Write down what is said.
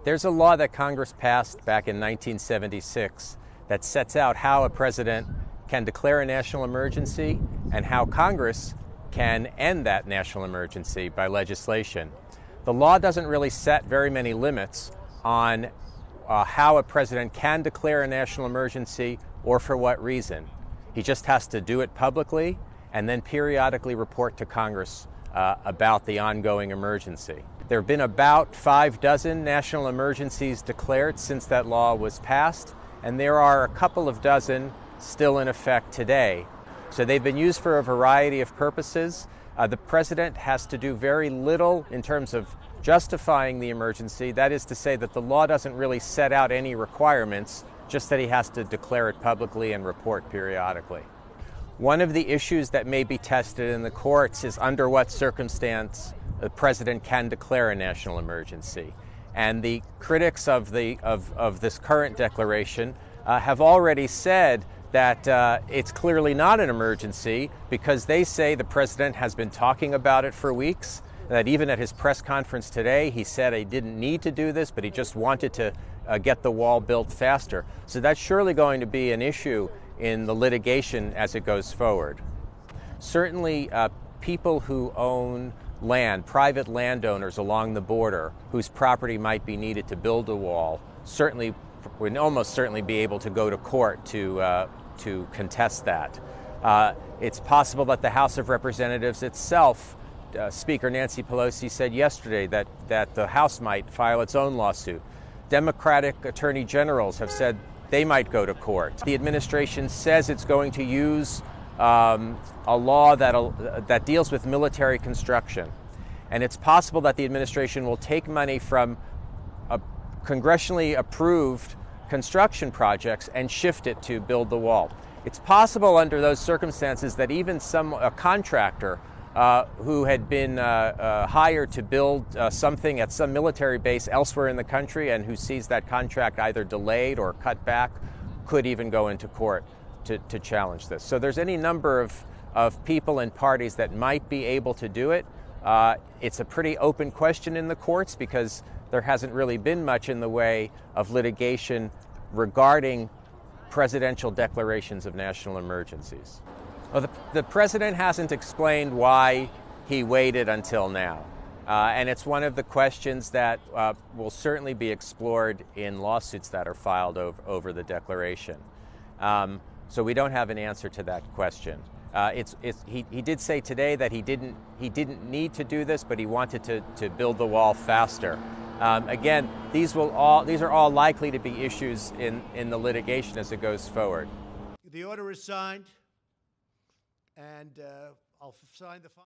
There's a law that Congress passed back in 1976 that sets out how a president can declare a national emergency and how Congress can end that national emergency by legislation. The law doesn't really set very many limits on how a president can declare a national emergency or for what reason. He just has to do it publicly and then periodically report to Congress about the ongoing emergency. There have been about 6 national emergencies declared since that law was passed, and there are a couple of dozen still in effect today. So they've been used for a variety of purposes. The president has to do very little in terms of justifying the emergency. That is to say that the law doesn't really set out any requirements, just that he has to declare it publicly and report periodically. One of the issues that may be tested in the courts is under what circumstance the president can declare a national emergency. And the critics of this current declaration have already said that it's clearly not an emergency because they say the president has been talking about it for weeks, that even at his press conference today he said he didn't need to do this, but he just wanted to get the wall built faster. So that's surely going to be an issue in the litigation as it goes forward. Certainly people who own land, private landowners along the border whose property might be needed to build a wall, would almost certainly be able to go to court to contest that. It's possible that the House of Representatives itself, Speaker Nancy Pelosi said yesterday that the House might file its own lawsuit. Democratic attorney generals have said they might go to court. The administration says it's going to use a law that deals with military construction. And it's possible that the administration will take money from congressionally approved construction projects and shift it to build the wall. It's possible under those circumstances that even a contractor who had been hired to build something at some military base elsewhere in the country and who sees that contract either delayed or cut back could even go into court to challenge this. So there's any number of people and parties that might be able to do it. It's a pretty open question in the courts because there hasn't really been much in the way of litigation regarding presidential declarations of national emergencies. Well, the president hasn't explained why he waited until now. And it's one of the questions that will certainly be explored in lawsuits that are filed over the declaration. So we don't have an answer to that question. He did say today that he didn't need to do this, but he wanted to build the wall faster. Again, these are all likely to be issues in the litigation as it goes forward. The order is signed, and I'll sign the